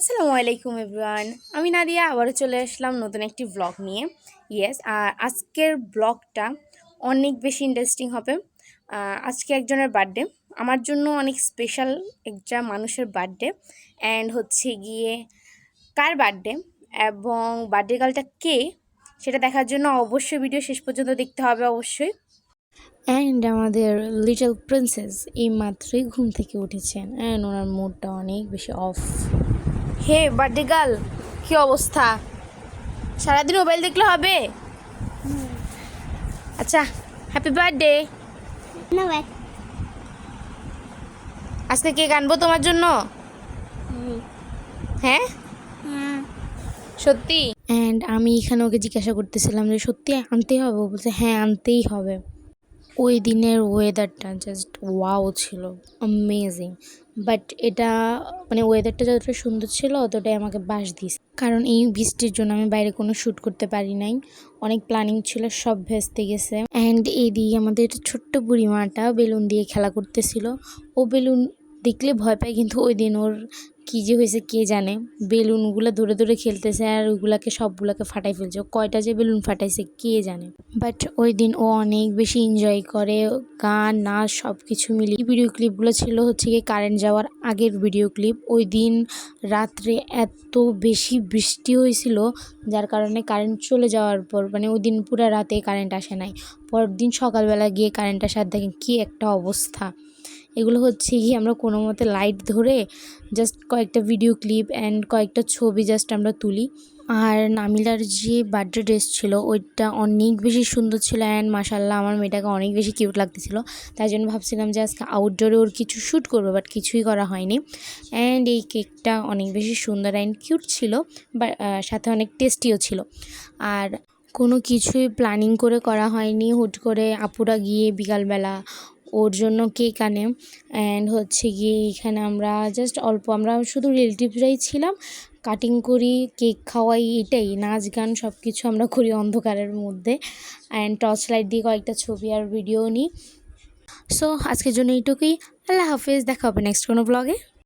আসসালামু আলাইকুম এভরিওয়ান। আমি নাদিয়া আবারও চলে আসলাম নতুন একটি ব্লগ নিয়ে। আর আজকের ব্লগটা অনেক বেশি ইন্টারেস্টিং হবে। আজকে একজনের বার্থডে, আমার জন্য অনেক স্পেশাল একটা মানুষের বার্থডে। অ্যান্ড হচ্ছে গিয়ে কার বার্থডে এবং বার্থডে গার্লটা কে সেটা দেখার জন্য অবশ্যই ভিডিও শেষ পর্যন্ত দেখতে হবে অবশ্যই। অ্যান্ড আমাদের লিটল প্রিন্সেস এই মাত্রই ঘুম থেকে উঠেছেন অ্যান্ড ওনার মুডটা অনেক বেশি অফ। হে বার্থডে গার্ল, কী অবস্থা? সারাদিন মোবাইল দেখলে হবে? আচ্ছা, হ্যাপি বার্থডে। আজকে কেক আনবো তোমার জন্য? হ্যাঁ সত্যি? অ্যান্ড আমি এখানে ওকে জিজ্ঞাসা করতেছিলাম যে সত্যি আনতেই হবে? ও বলছে হ্যাঁ আনতেই হবে। ওই দিনের ওয়েদারটা জাস্ট ওয়াও ছিল, অ্যামেজিং। বাট এটা মানে ওয়েদারটা যতটা সুন্দর ছিল অতটাই আমাকে বাস দিস, কারণ এই বৃষ্টির জন্য আমি বাইরে কোনো শ্যুট করতে পারি নাই। অনেক প্ল্যানিং ছিল, সব ভেস্তে গেছে। অ্যান্ড এইদিকে আমাদের ছোট্ট বুড়িমাটা বেলুন দিয়ে খেলা করতেছিল। ও বেলুন দেখলে ভয় পায়, কিন্তু ওই দিন ওর কী যে হয়েছে কে জানে, বেলুনগুলো ধরে ধরে খেলতেছে আর ওইগুলাকে সবগুলোকে ফাটাই ফেলছে। কয়টা যে বেলুন ফাটাইছে কে জানে। বাট ওই দিন ও অনেক বেশি এনজয় করে, গান নাচ সব কিছু মিলিয়ে। ভিডিও ক্লিপগুলো ছিল হচ্ছে গিয়ে কারেন্ট যাওয়ার আগের ভিডিও ক্লিপ। ওই দিন রাত্রে এত বেশি বৃষ্টি হয়েছিল যার কারণে কারেন্ট চলে যাওয়ার পর মানে ওই দিন পুরো রাতে কারেন্ট আসে নাই। পরের দিন সকালবেলা গিয়ে কারেন্ট আসার দেখেন কী একটা অবস্থা। এগুলো হচ্ছে কি আমরা কোনো মতে লাইট ধরে জাস্ট কয়েকটা ভিডিও ক্লিপ অ্যান্ড কয়েকটা ছবি জাস্ট আমরা তুলি। আর নামিলার যে বার্থডে ড্রেস ছিল ওইটা অনেক বেশি সুন্দর ছিল অ্যান্ড মাশাল্লাহ আমার মেয়েটাকে অনেক বেশি কিউট লাগতেছিল। তাই জন্য ভাবছিলাম যে আজকে আউটডোরে ওর কিছু শ্যুট করবো, বাট কিছুই করা হয়নি। অ্যান্ড এই কেকটা অনেক বেশি সুন্দর অ্যান্ড কিউট ছিল, বা সাথে অনেক টেস্টিও ছিল। আর কোনো কিছুই প্ল্যানিং করে করা হয়নি, হুট করে আপুরা গিয়ে বিকালবেলা ওর জন্য কেক আনে। অ্যান্ড হচ্ছে গিয়ে এখানে আমরা জাস্ট অল্প, আমরা শুধু রিলেটিভসরাই ছিলাম, কাটিং করি, কেক খাওয়াই, এটাই। নাচ গান সব কিছু আমরা করি অন্ধকারের মধ্যে। অ্যান্ড টর্চ লাইট দিয়ে কয়েকটা ছবি আর ভিডিও নিই। সো আজকের জন্য এইটুকুই। আল্লাহ হাফেজ, দেখা হবে নেক্সট কোনো ব্লগে।